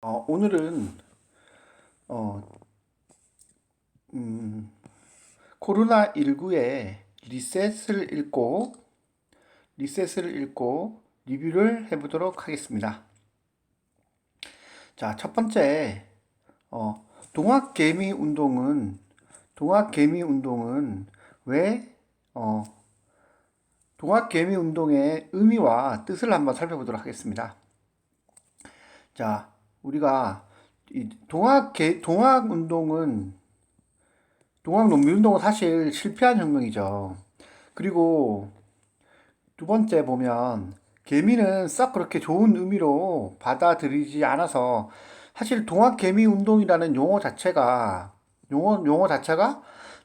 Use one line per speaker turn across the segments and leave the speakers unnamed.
오늘은 어, 음, 코로나19의 리셋을 읽고 리뷰를 해보도록 하겠습니다. 자, 첫 번째, 어, 동학개미 운동은 왜 어, 동학개미운동의 의미와 뜻을 한번 살펴보도록 하겠습니다. 자, 우리가 이 동학농민운동은 사실 실패한 혁명이죠. 그리고 두 번째 보면 개미는 썩 그렇게 좋은 의미로 받아들이지 않아서 사실 동학개미운동이라는 용어 자체가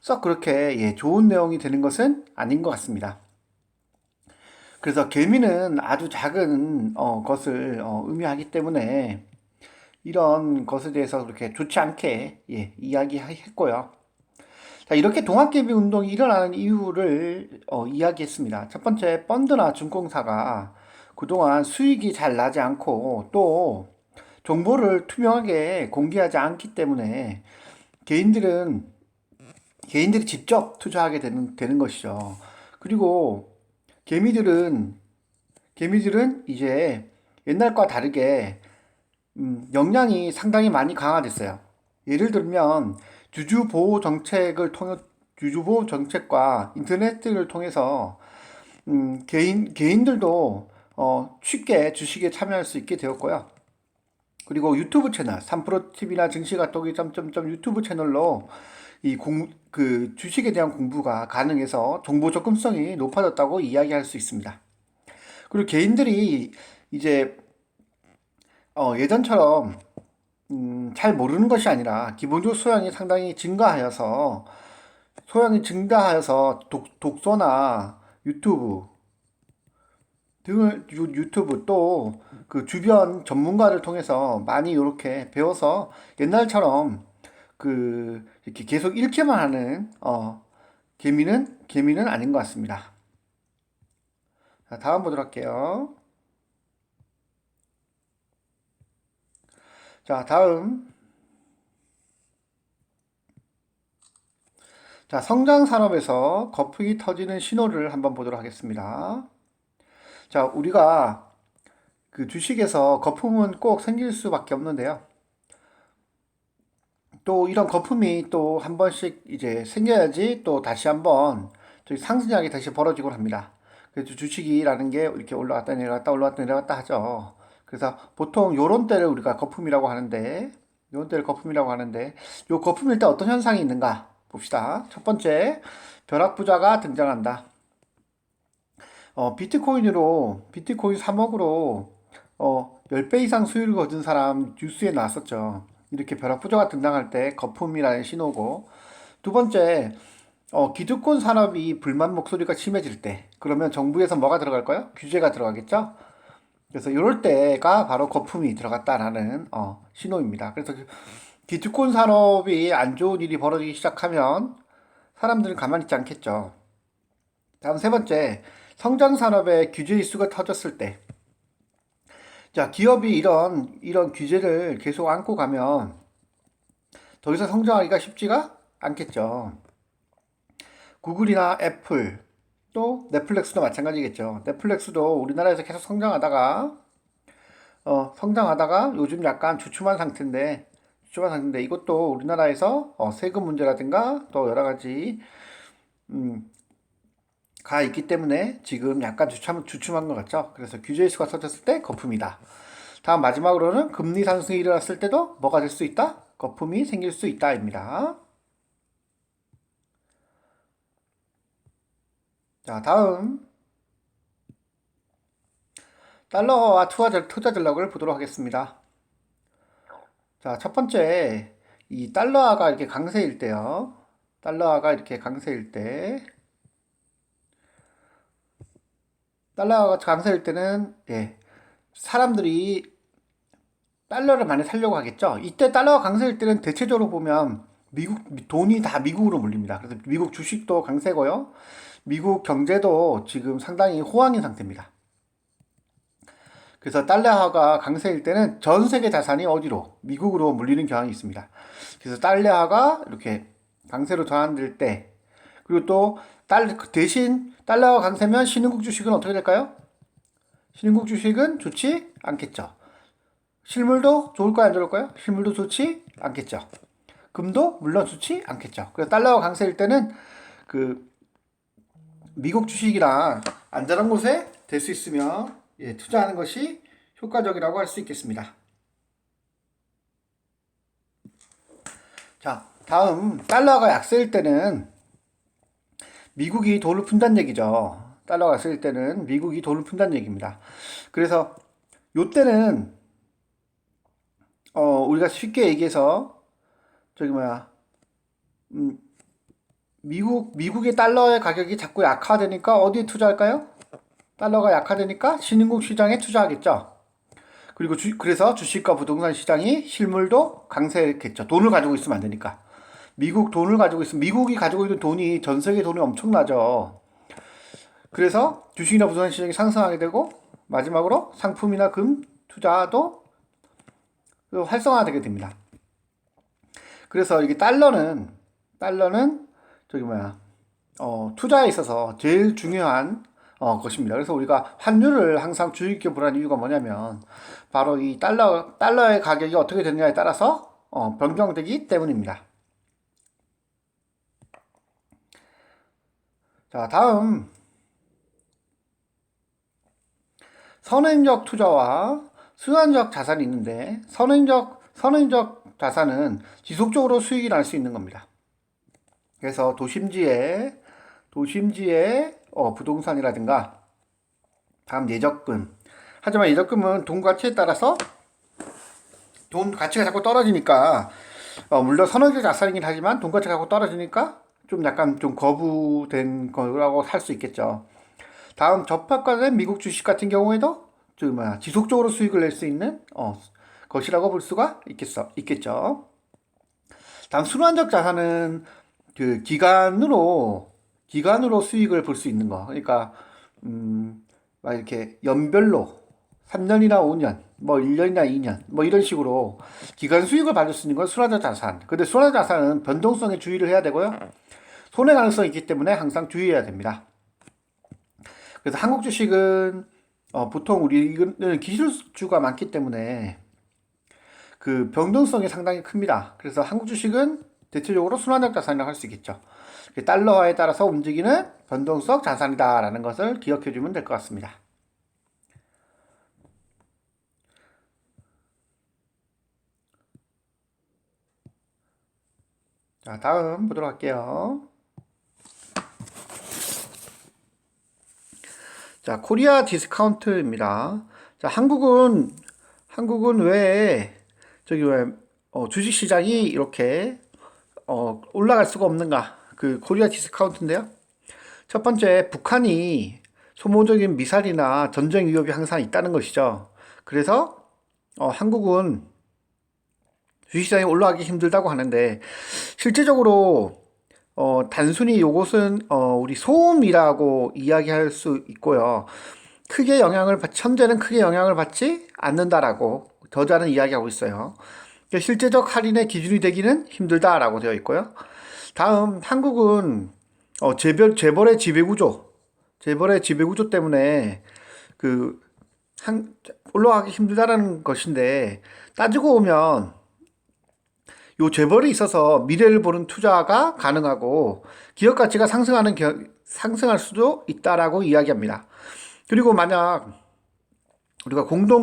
썩 그렇게 좋은 내용이 되는 것은 아닌 것 같습니다. 그래서 개미는 아주 작은 것을 의미하기 때문에 이런 것에 대해서 그렇게 좋지 않게 이야기했고요. 자, 이렇게 동학개미 운동이 일어나는 이유를 이야기했습니다. 첫 번째, 펀드나 증권사가 그동안 수익이 잘 나지 않고 또 정보를 투명하게 공개하지 않기 때문에 개인들은 개인들이 직접 투자하게 되는 것이죠. 그리고 개미들은 개미들은 이제 옛날과 다르게 역량이 상당히 많이 강화됐어요. 예를 들면 주주 보호 정책과 인터넷을 통해서 개인들도 쉽게 주식에 참여할 수 있게 되었고요. 그리고 유튜브 채널 3프로TV나 증시가또기 점점점 유튜브 채널로 그 주식에 대한 공부가 가능해서 정보 접근성이 높아졌다고 이야기할 수 있습니다. 그리고 개인들이 이제 예전처럼 잘 모르는 것이 아니라 기본적 소양이 증가하여서 독서나 유튜브 또 그 주변 전문가를 통해서 많이 이렇게 배워서 옛날처럼 그 이렇게 계속 읽기만 하는 개미는 아닌 것 같습니다. 자, 다음 보도록 할게요. 자, 다음. 자, 성장 산업에서 거품이 터지는 신호를 한번 보도록 하겠습니다. 자, 우리가 그 주식에서 거품은 꼭 생길 수밖에 없는데요. 또 이런 거품이 또 한 번씩 이제 생겨야지 또 다시 한번 저희 상승장이 다시 벌어지곤 합니다. 그래서 주식이라는 게 이렇게 올라갔다 내려갔다 올라갔다 내려갔다 하죠. 그래서 보통 요런 때를 우리가 거품이라고 하는데, 요런 때를 거품이라고 하는데, 요 거품일 때 어떤 현상이 있는가 봅시다. 첫 번째, 벼락부자가 등장한다. 비트코인 3억으로 10배 이상 수익을 거둔 사람 뉴스에 나왔었죠. 이렇게 벼락부자가 등장할 때 거품이라는 신호고, 두 번째, 기득권 산업이 불만 목소리가 심해질 때, 그러면 정부에서 뭐가 들어갈까요? 규제가 들어가겠죠? 그래서 이럴 때가 바로 거품이 들어갔다라는 신호입니다. 그래서 기득권 산업이 안 좋은 일이 벌어지기 시작하면 사람들은 가만히 있지 않겠죠. 다음 세 번째, 성장 산업의 규제 이슈가 터졌을 때, 자, 기업이 이런 규제를 계속 안고 가면 더 이상 성장하기가 쉽지가 않겠죠. 구글이나 애플, 또 넷플릭스도 마찬가지겠죠. 넷플릭스도 우리나라에서 계속 성장하다가 요즘 약간 주춤한 상태인데 이것도 우리나라에서 세금 문제라든가 또 여러 가지 음, 가 있기 때문에 지금 약간 주춤한 것 같죠. 그래서 규제 이슈가 터졌을 때 거품이다. 다음 마지막으로는 금리 상승이 일어났을 때도 뭐가 될 수 있다? 거품이 생길 수 있다입니다. 자, 다음 달러와 투자 전략을 보도록 하겠습니다. 자, 첫 번째, 이 달러화가 이렇게 강세일 때요. 달러화가 이렇게 강세일 때, 달러화가 강세일 때는, 사람들이 달러를 많이 살려고 하겠죠. 이때 달러가 강세일 때는 대체적으로 보면 돈이 다 미국으로 몰립니다. 그래서 미국 주식도 강세고요. 미국 경제도 지금 상당히 호황인 상태입니다. 그래서 달러화가 강세일 때는 전 세계 자산이 어디로? 미국으로 몰리는 경향이 있습니다. 그래서 달러화가 이렇게 강세로 전환될 때, 그리고 또 대신 달러화 강세면 신흥국 주식은 어떻게 될까요? 신흥국 주식은 좋지 않겠죠. 실물도 좋을까요, 안 좋을까요? 실물도 좋지 않겠죠. 금도 물론 좋지 않겠죠. 그래서 달러화 강세일 때는 그 미국 주식이랑 안전한 곳에 될 수 있으면 투자하는 것이 효과적이라고 할 수 있겠습니다. 자, 다음 달러가 약세일 때는 미국이 돈을 푼다는 얘기죠. 달러가 약세일 때는 미국이 돈을 푼다는 얘기입니다. 그래서 요때는 우리가 쉽게 얘기해서 저기 뭐야 미국의 달러의 가격이 자꾸 약화되니까 어디에 투자할까요? 달러가 약화되니까 신흥국 시장에 투자하겠죠. 그리고 그래서 주식과 부동산 시장이 실물도 강세겠죠. 돈을 가지고 있으면 안 되니까. 미국 돈을 가지고 있으면 미국이 가지고 있는 돈이 전 세계 돈이 엄청나죠. 그래서 주식이나 부동산 시장이 상승하게 되고 마지막으로 상품이나 금 투자도 활성화되게 됩니다. 그래서 이게 달러는 저기 뭐야 투자에 있어서 제일 중요한 것입니다. 그래서 우리가 환율을 항상 주의 깊게 보라는 이유가 뭐냐면 바로 이 달러의 가격이 어떻게 되느냐에 따라서 변경되기 때문입니다. 자, 다음 선행적 투자와 순환적 자산이 있는데 선행적 자산은 지속적으로 수익이 날 수 있는 겁니다. 그래서 도심지의 부동산이라든가 다음 예적금. 하지만 예적금은 돈 가치에 따라서 돈 가치가 자꾸 떨어지니까 물론 선행적 자산이긴 하지만 돈 가치가 자꾸 떨어지니까 좀 약간 좀 거부된 거라고 할 수 있겠죠. 다음 저평가된 미국 주식 같은 경우에도 지속적으로 수익을 낼 수 있는 것이라고 볼 수가 있겠죠. 다음 순환적 자산은 그 기간으로 수익을 볼 수 있는 거. 그러니까 막 이렇게 연별로 3년이나 5년, 뭐 1년이나 2년, 뭐 이런 식으로 기간 수익을 받을 수 있는 건 순환적 자산. 근데 순환적 자산은 변동성에 주의를 해야 되고요. 손해 가능성이 있기 때문에 항상 주의해야 됩니다. 그래서 한국 주식은 보통 우리는 기술주가 많기 때문에 그 변동성이 상당히 큽니다. 그래서 한국 주식은 대체적으로 순환적 자산이라고 할 수 있겠죠. 달러화에 따라서 움직이는 변동성 자산이다라는 것을 기억해 주면 될 것 같습니다. 자, 다음 보도록 할게요. 자, 코리아 디스카운트입니다. 자, 한국은 왜 저기 왜 주식 시장이 이렇게 올라갈 수가 없는가? 그 코리아 디스카운트인데요. 첫 번째, 북한이 소모적인 미사일이나 전쟁 위협이 항상 있다는 것이죠. 그래서 한국은 주식시장이 올라가기 힘들다고 하는데 실제적으로 단순히 요것은 우리 소음이라고 이야기할 수 있고요. 현재는 크게 영향을 받지 않는다라고 저자는 이야기하고 있어요. 실제적 할인의 기준이 되기는 힘들다라고 되어 있고요. 다음 한국은 재벌의 지배구조 때문에 그 올라가기 힘들다라는 것인데 따지고 보면 요 재벌이 있어서 미래를 보는 투자가 가능하고 기업 가치가 상승할 수도 있다라고 이야기합니다. 그리고 만약 우리가 전문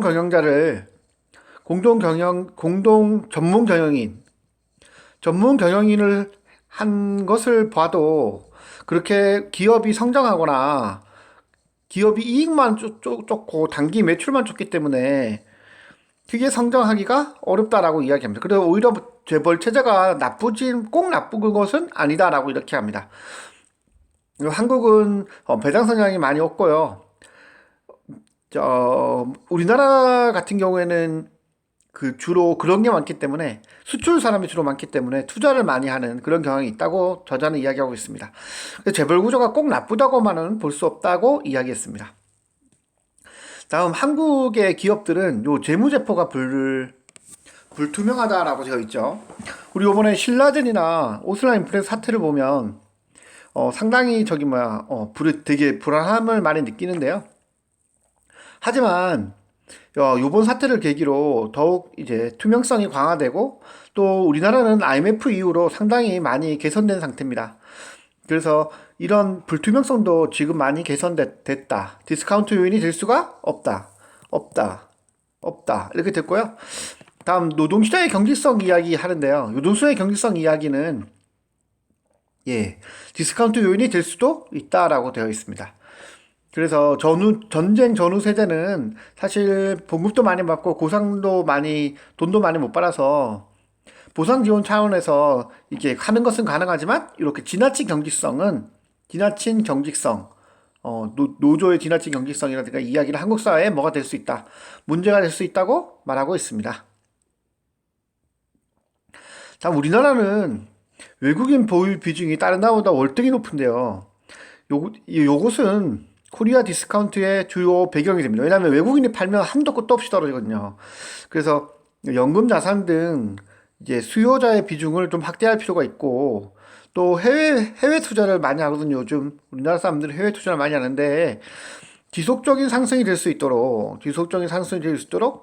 경영인을 한 것을 봐도 그렇게 기업이 성장하거나 기업이 이익만 쫓고 단기 매출만 쫓기 때문에 크게 성장하기가 어렵다라고 이야기합니다. 그래서 오히려 재벌 체제가 꼭 나쁜 것은 아니다라고 이렇게 합니다. 한국은 배당 성장이 많이 없고요. 우리나라 같은 경우에는 주로 그런 게 많기 때문에 수출 사람이 주로 많기 때문에 투자를 많이 하는 그런 경향이 있다고 저자는 이야기하고 있습니다. 재벌 구조가 꼭 나쁘다고만은 볼 수 없다고 이야기했습니다. 다음 한국의 기업들은 요 재무제표가 불투명하다라고 되어 있죠. 우리 요번에 신라젠이나 오슬라 인프레 사태를 보면 상당히 되게 불안함을 많이 느끼는데요. 하지만 요번 사태를 계기로 더욱 이제 투명성이 강화되고 또 우리나라는 IMF 이후로 상당히 많이 개선된 상태입니다. 그래서 이런 불투명성도 지금 많이 개선됐다. 디스카운트 요인이 될 수가 없다. 없다. 없다. 이렇게 됐고요. 다음 노동시장의 경직성 이야기 하는데요. 노동시장의 경직성 이야기는 디스카운트 요인이 될 수도 있다라고 되어 있습니다. 그래서 전쟁 전후 세대는 사실 봉급도 많이 받고 돈도 많이 못 받아서 보상 지원 차원에서 이게 하는 것은 가능하지만 이렇게 지나친 경직성, 노조의 지나친 경직성이라든가 이야기를 한국 사회에 뭐가 될 수 있다. 문제가 될 수 있다고 말하고 있습니다. 다음 우리나라는 외국인 보유 비중이 다른 나라보다 월등히 높은데요. 요것은 코리아 디스카운트의 주요 배경이 됩니다. 왜냐하면 외국인이 팔면 한도 끝도 없이 떨어지거든요. 그래서 연금 자산 등 이제 수요자의 비중을 좀 확대할 필요가 있고 또 해외 투자를 많이 하거든요. 요즘 우리나라 사람들은 해외 투자를 많이 하는데 지속적인 상승이 될 수 있도록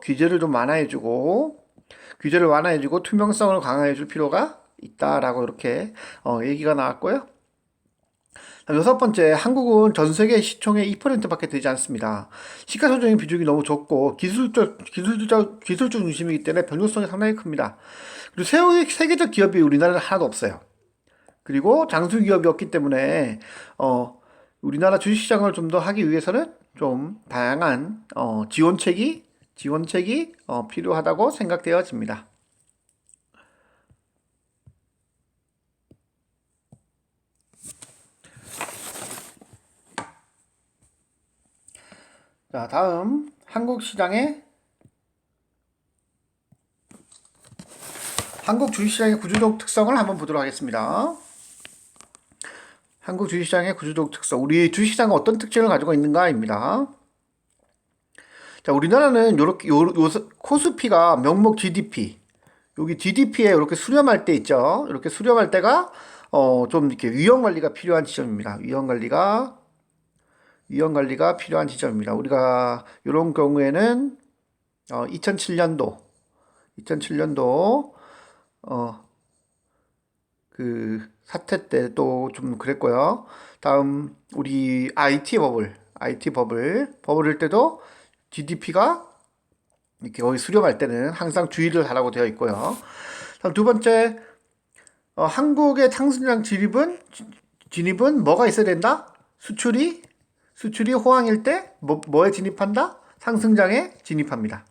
규제를 완화해주고 투명성을 강화해줄 필요가 있다라고 이렇게 얘기가 나왔고요. 여섯 번째, 한국은 전 세계 시총의 2%밖에 되지 않습니다. 시가총액 비중이 너무 적고 기술적 중심이기 때문에 변동성이 상당히 큽니다. 그리고 세계적 기업이 우리나라는 하나도 없어요. 그리고 장수 기업이 없기 때문에 우리나라 주식시장을 좀 더 하기 위해서는 좀 다양한 지원책이 필요하다고 생각되어집니다. 자, 다음 한국 주식시장의 구조적 특성을 한번 보도록 하겠습니다. 한국 주식시장의 구조적 특성, 우리 주식시장은 어떤 특징을 가지고 있는가입니다. 자, 우리나라는 코스피가 명목 GDP, 여기 GDP에 이렇게 수렴할 때 있죠. 이렇게 수렴할 때가 좀 이렇게 위험 관리가 필요한 지점입니다. 위험 관리가 필요한 지점입니다. 우리가 이런 경우에는 2007년도 그 사태 때도 좀 그랬고요. 다음 우리 버블일 때도 GDP가 이렇게 거의 수렴할 때는 항상 주의를 하라고 되어 있고요. 다음 두 번째, 한국의 상승장 진입은 뭐가 있어야 된다? 수출이 호황일 때 뭐에 진입한다? 상승장에 진입합니다.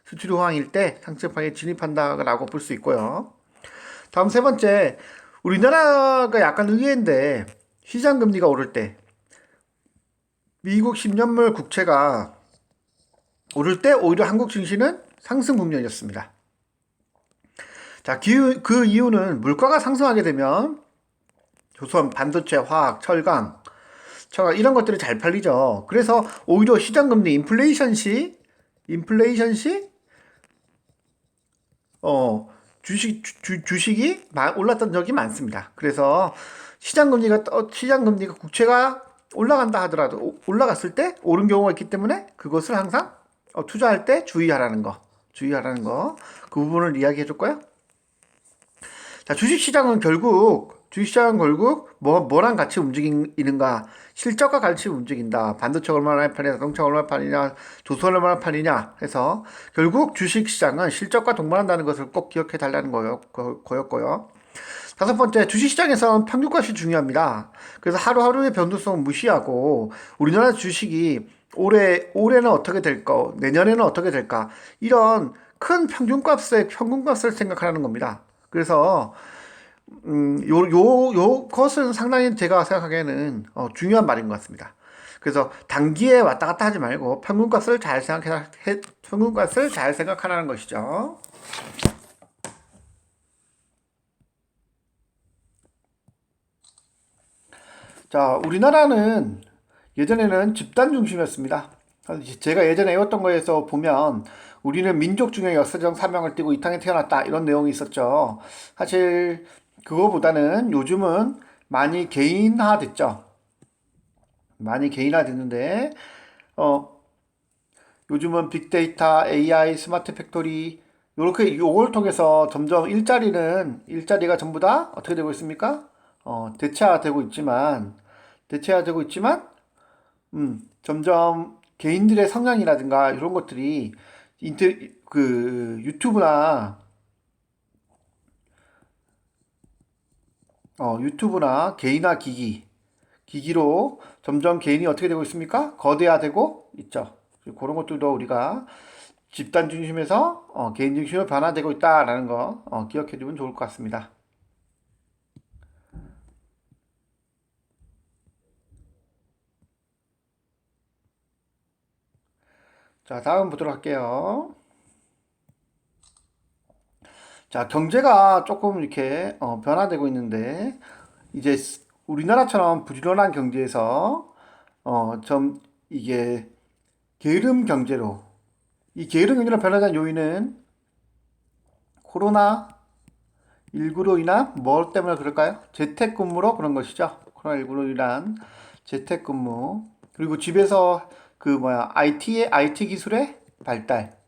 수출이 호황일 때 상승장에 진입한다라고 볼 수 있고요. 다음 세 번째, 우리나라가 약간 의외인데 시장 금리가 오를 때 미국 10년물 국채가 오를 때 오히려 한국 증시는 상승 국면이었습니다. 자, 그 이유는 물가가 상승하게 되면 조선, 반도체, 화학, 철강 이런 것들이 잘 팔리죠. 그래서 오히려 시장 금리 인플레이션 시 주식이 올랐던 적이 많습니다. 그래서 시장 금리가 국채가 올라간다 하더라도 올라갔을 때 오른 경우가 있기 때문에 그것을 항상 투자할 때 주의하라는 거. 그 부분을 이야기해 줄 거야. 자, 주식시장은 결국 뭐랑 같이 움직이는가? 실적과 같이 움직인다. 반도체 얼마나 팔리냐, 자동차 얼마나 팔리냐, 조선 얼마나 팔리냐 해서 결국 주식시장은 실적과 동반한다는 것을 꼭 기억해 달라는 거였고요. 다섯 번째, 주식시장에서는 평균값이 중요합니다. 그래서 하루하루의 변동성을 무시하고 우리나라 주식이 올해는 어떻게 될까, 내년에는 어떻게 될까, 이런 큰 평균값을 생각하는 겁니다. 그래서 것은 상당히 제가 생각하기에는 중요한 말인 것 같습니다. 그래서 단기에 왔다 갔다 하지 말고 평균값을 잘 생각하라는 것이죠. 자, 우리나라는 예전에는 집단 중심이었습니다. 제가 예전에 외웠던 거에서 보면 우리는 민족 중에 역사적 사명을 띠고 이 땅에 태어났다 이런 내용이 있었죠. 사실 그거보다는 요즘은 많이 개인화 됐죠. 많이 개인화 됐는데 어 요즘은 빅데이터, AI, 스마트 팩토리 요렇게 요걸 통해서 점점 일자리가 전부 다 어떻게 되고 있습니까? 대체화되고 있지만 점점 개인들의 성향이라든가 이런 것들이 유튜브나 유튜브나 개인화 기기로 점점 개인이 어떻게 되고 있습니까? 거대화되고 있죠. 그런 것들도 우리가 집단 중심에서 개인 중심으로 변화되고 있다라는 거 기억해 두면 좋을 것 같습니다. 자, 다음 보도록 할게요. 자, 경제가 조금 이렇게 변화되고 있는데 이제 우리나라처럼 부지런한 경제에서 좀 이게 게으름 경제로 이 게으름 경제로 변화된 요인은 코로나19로 인한 뭐 때문에 그럴까요? 재택근무로 그런 것이죠. 코로나19로 인한 재택근무 그리고 집에서 IT 기술의 발달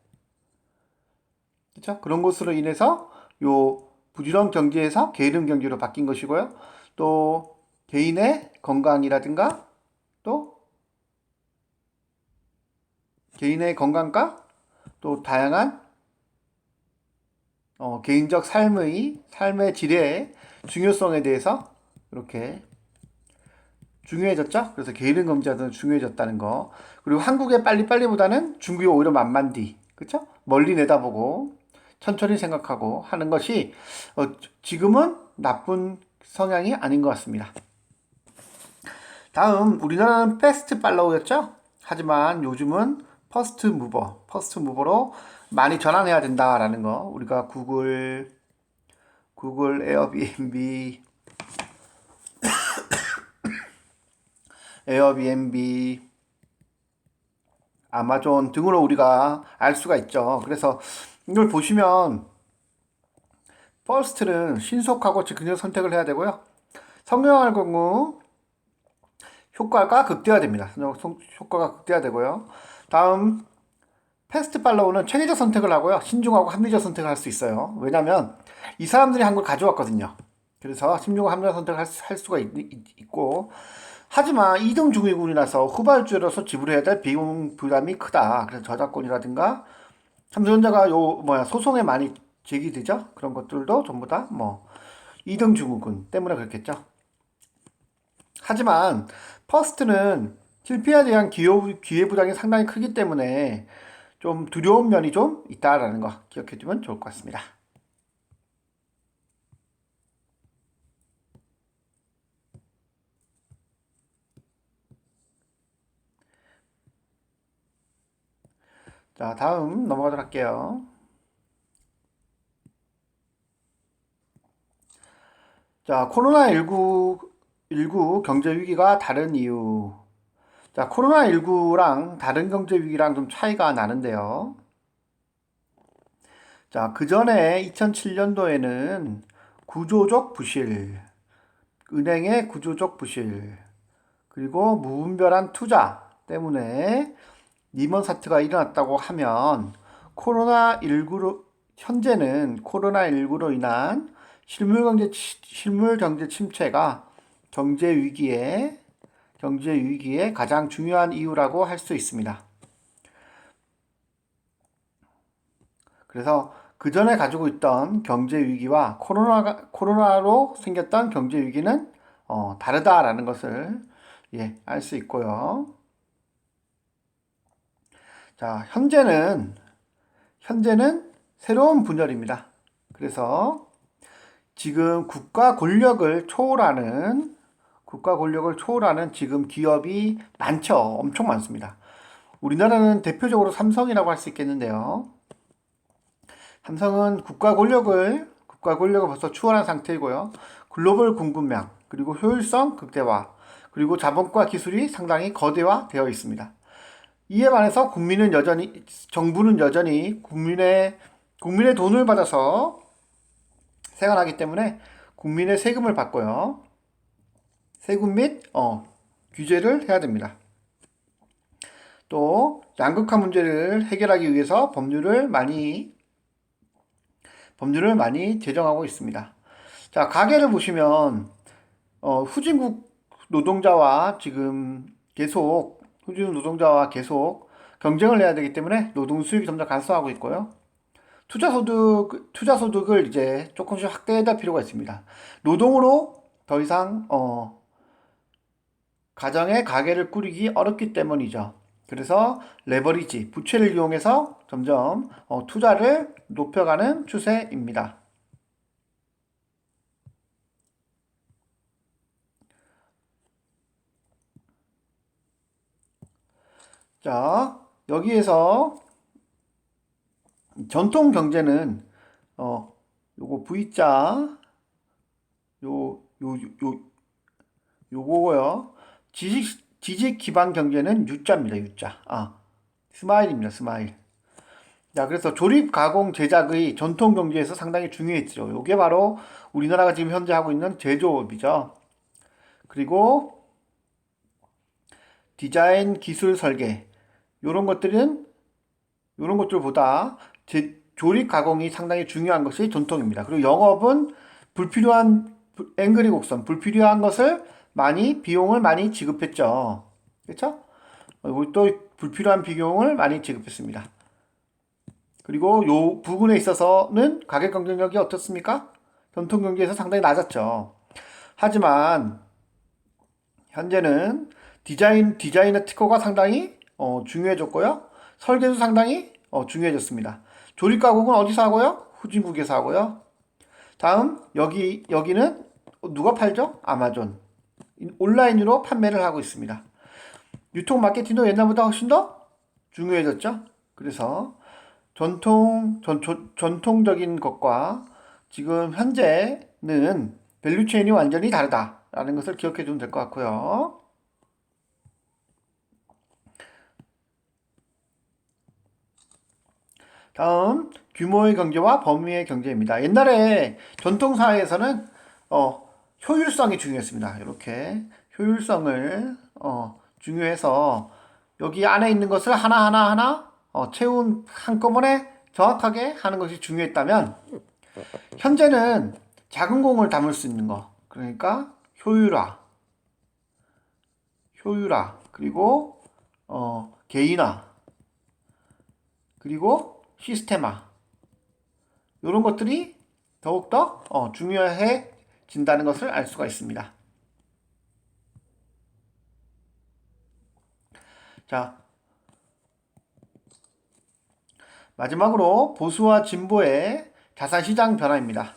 그렇죠? 그런 것으로 인해서 요 부지런 경제에서 게으름 경제로 바뀐 것이고요. 또 개인의 건강이라든가 또 개인의 건강과 또 다양한 개인적 삶의 질의 중요성에 대해서 이렇게 중요해졌죠. 그래서 게으름 경제가 중요해졌다는 거. 그리고 한국의 빨리빨리보다는 중국이 오히려 만만디, 그렇죠? 멀리 내다보고 천천히 생각하고 하는 것이 지금은 나쁜 성향이 아닌 것 같습니다. 다음 우리나라는 패스트 팔로우였죠. 하지만 요즘은 퍼스트 무버로 많이 전환해야 된다라는 거. 우리가 구글, 에어비앤비, 아마존 등으로 우리가 알 수가 있죠. 그래서 이걸 보시면 퍼스트는 신속하고 즉흥적 선택을 해야 되고요. 성공할 경우 효과가 극대화됩니다. 효과가 극대화되고요. 다음 패스트 팔로우는 체계적 선택을 하고요. 신중하고 합리적 선택을 할 수 있어요. 왜냐하면 이 사람들이 한 걸 가져왔거든요. 그래서 신중하고 합리적 선택을 할 수가 있고 하지만 2등 중위군이라서 후발주로서 지불해야 될 비용 부담이 크다. 그래서 저작권이라든가 삼성전자가 소송에 많이 제기되죠. 그런 것들도 전부 다 2등 중위군 때문에 그렇겠죠. 하지만 퍼스트는 실패에 대한 기회부담이 상당히 크기 때문에 좀 두려운 면이 좀 있다라는 거 기억해 두면 좋을 것 같습니다. 자, 다음 넘어가도록 할게요. 자, 코로나19 경제 위기가 다른 이유. 자, 코로나19랑 다른 경제 위기랑 좀 차이가 나는데요. 자, 그 전에 2007년도에는 구조적 부실, 은행의 구조적 부실, 그리고 무분별한 투자 때문에 리먼 사태가 일어났다고 하면 현재는 코로나19로 인한 실물 경제 침체가 경제 위기의 가장 중요한 이유라고 할 수 있습니다. 그래서 그 전에 가지고 있던 경제 위기와 코로나로 생겼던 경제 위기는 다르다라는 것을 알 수 있고요. 자, 현재는 새로운 분열입니다. 그래서 지금 국가 권력을 초월하는 지금 기업이 많죠. 엄청 많습니다. 우리나라는 대표적으로 삼성이라고 할 수 있겠는데요. 삼성은 국가 권력을 벌써 추월한 상태이고요. 글로벌 공급량, 그리고 효율성 극대화, 그리고 자본과 기술이 상당히 거대화되어 있습니다. 이에 반해서 정부는 여전히 국민의 돈을 받아서 생활하기 때문에 국민의 세금을 받고요. 세금 및 규제를 해야 됩니다. 또 양극화 문제를 해결하기 위해서 법률을 많이 제정하고 있습니다. 자, 가계를 보시면 후진국 노동자와 계속 경쟁을 해야 되기 때문에 노동 수익이 점점 감소하고 있고요. 투자소득을 이제 조금씩 확대해야 될 필요가 있습니다. 노동으로 더 이상 가정의 가계를 꾸리기 어렵기 때문이죠. 그래서 레버리지, 부채를 이용해서 점점 투자를 높여가는 추세입니다. 자, 여기에서 전통 경제는 요거 V자 요거고요. 지식 기반 경제는 U자입니다. U자. 스마일입니다. 스마일. 자, 그래서 조립, 가공, 제작의 전통 경제에서 상당히 중요했죠. 요게 바로 우리나라가 지금 현재 하고 있는 제조업이죠. 그리고 디자인, 기술, 설계. 요런 것들보다 조립, 가공이 상당히 중요한 것이 전통입니다. 그리고 영업은 앵그리 곡선, 불필요한 것을 비용을 많이 지급했죠. 그렇죠? 또 불필요한 비용을 많이 지급했습니다. 그리고 요 부분에 있어서는 가격 경쟁력이 어떻습니까? 전통 경제에서 상당히 낮았죠. 하지만 현재는 디자이너 특허가 상당히 중요해졌고요. 설계도 상당히 중요해졌습니다. 조립 가공은 어디서 하고요? 후진국에서 하고요. 다음 여기는 누가 팔죠? 아마존. 온라인으로 판매를 하고 있습니다. 유통 마케팅도 옛날보다 훨씬 더 중요해졌죠. 그래서 전통적인 것과 지금 현재는 밸류체인이 완전히 다르다라는 것을 기억해 두면 될 것 같고요. 다음 규모의 경제와 범위의 경제입니다. 옛날에 전통사회에서는 효율성이 중요했습니다. 이렇게 효율성을 중요해서 여기 안에 있는 것을 하나하나 채운 한꺼번에 정확하게 하는 것이 중요했다면 현재는 작은 공을 담을 수 있는 거, 그러니까 효율화 그리고 개인화 그리고 시스템화 이런 것들이 더욱더 중요해진다는 것을 알 수가 있습니다. 자, 마지막으로 보수와 진보의 자산시장 변화입니다.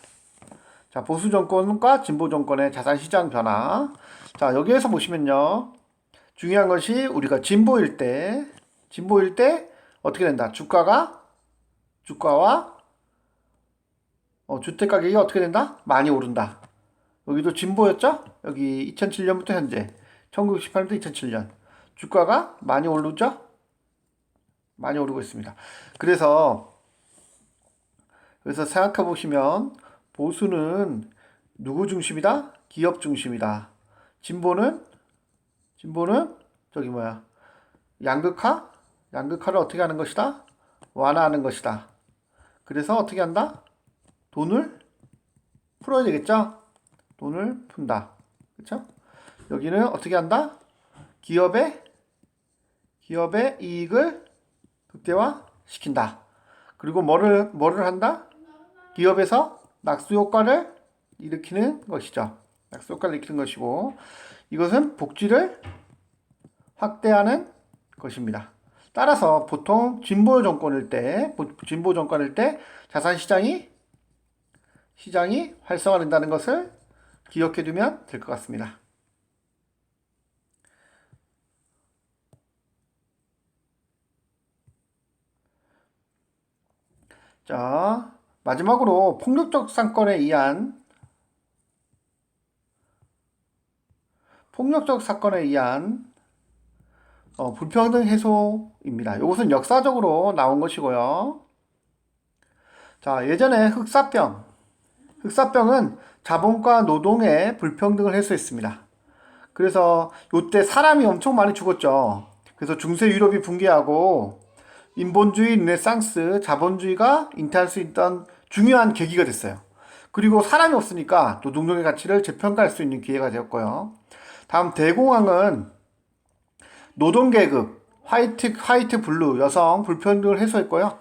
자, 보수 정권과 진보 정권의 자산시장 변화. 자, 여기에서 보시면요. 중요한 것이 우리가 진보일 때 어떻게 된다? 주가와 주택 가격이 어떻게 된다? 많이 오른다. 여기도 진보였죠? 여기 2007년부터 현재 1998년부터 2007년 주가가 많이 오르죠? 많이 오르고 있습니다. 그래서 생각해 보시면 보수는 누구 중심이다? 기업 중심이다. 진보는 저기 뭐야? 양극화를 어떻게 하는 것이다? 완화하는 것이다. 그래서 어떻게 한다? 돈을 풀어야 되겠죠? 돈을 푼다. 그렇죠? 여기는 어떻게 한다? 기업의 이익을 극대화시킨다. 그리고 뭐를 한다? 기업에서 낙수 효과를 일으키는 것이죠. 낙수 효과를 일으키는 것이고 이것은 복지를 확대하는 것입니다. 따라서 보통 진보 정권일 때 자산 시장이 활성화된다는 것을 기억해 두면 될 것 같습니다. 자, 마지막으로 폭력적 사건에 의한 불평등 해소입니다. 이것은 역사적으로 나온 것이고요. 자, 예전에 흑사병은 자본과 노동의 불평등을 해소했습니다. 그래서 이때 사람이 엄청 많이 죽었죠. 그래서 중세 유럽이 붕괴하고 인본주의, 르네상스, 자본주의가 잉태할 수 있던 중요한 계기가 됐어요. 그리고 사람이 없으니까 노동력의 가치를 재평가할 수 있는 기회가 되었고요. 다음 대공황은 노동계급, 화이트 블루, 여성 불평등을 해소했고요.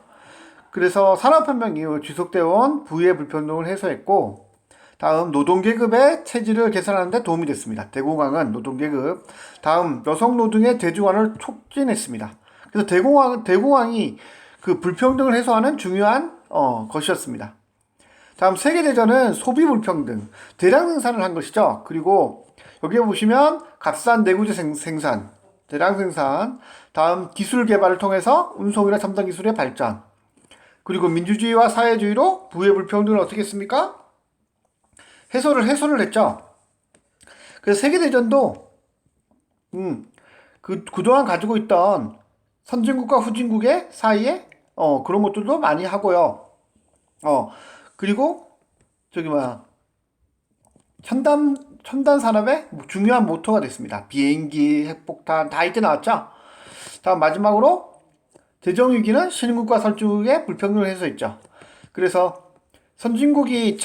그래서 산업혁명 이후 지속되어 온 부의 불평등을 해소했고, 다음 노동계급의 체질을 개선하는 데 도움이 됐습니다. 대공황은 노동계급. 다음 여성 노동의 대중화를 촉진했습니다. 그래서 대공황이 그 불평등을 해소하는 중요한 것이었습니다. 다음 세계대전은 소비 불평등, 대량 생산을 한 것이죠. 그리고 여기에 보시면 값싼 내구재 생산, 대량 생산, 다음 기술 개발을 통해서 운송이나 첨단 기술의 발전, 그리고 민주주의와 사회주의로 부의 불평등을 어떻게 했습니까? 해소를 했죠. 그래서 세계대전도 그동안 가지고 있던 선진국과 후진국의 사이에 그런 것들도 많이 하고요. 그리고 저기 뭐야 첨단 산업의 중요한 모터가 됐습니다. 비행기, 핵폭탄 다 이때 나왔죠. 다음 마지막으로 대정위기는 신흥국과 선진국의 불평등을 해소했죠. 그래서 선진국이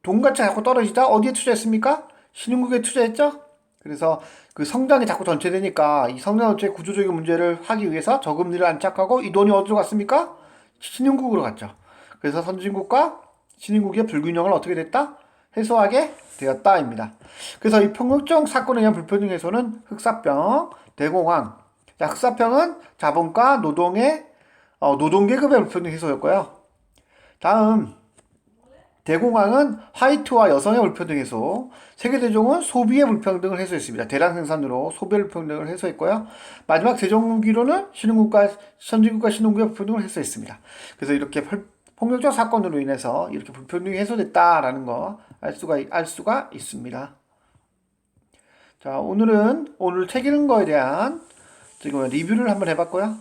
돈같이 자꾸 떨어지다 어디에 투자했습니까? 신흥국에 투자했죠. 그래서 그 성장이 자꾸 전체되니까 이 성장 전체 구조적인 문제를 하기 위해서 저금리를 안착하고 이 돈이 어디로 갔습니까? 신흥국으로 갔죠. 그래서 선진국과 신흥국의 불균형을 어떻게 됐다? 해소하게 되었다입니다. 그래서 이 평균적 사건에 의한 불평등 해소는 흑사병, 대공황. 자, 흑사병은 자본과 노동계급의 불평등 해소였고요. 다음 대공황은 화이트와 여성의 불평등 해소, 세계대전은 소비의 불평등을 해소했습니다. 대량 생산으로 소비의 불평등을 해소했고요. 마지막 대정기로는 선진국과 신흥국의 불평등을 해소했습니다. 그래서 이렇게 폭력적 사건으로 인해서 이렇게 불평등이 해소됐다라는 거 알 수가 있습니다. 자, 오늘 책 읽은 거에 대한 지금 리뷰를 한번 해봤고요.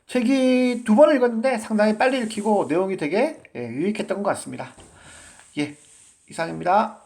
책이 2번 읽었는데 상당히 빨리 읽히고 내용이 되게 유익했던 것 같습니다. 예, 이상입니다.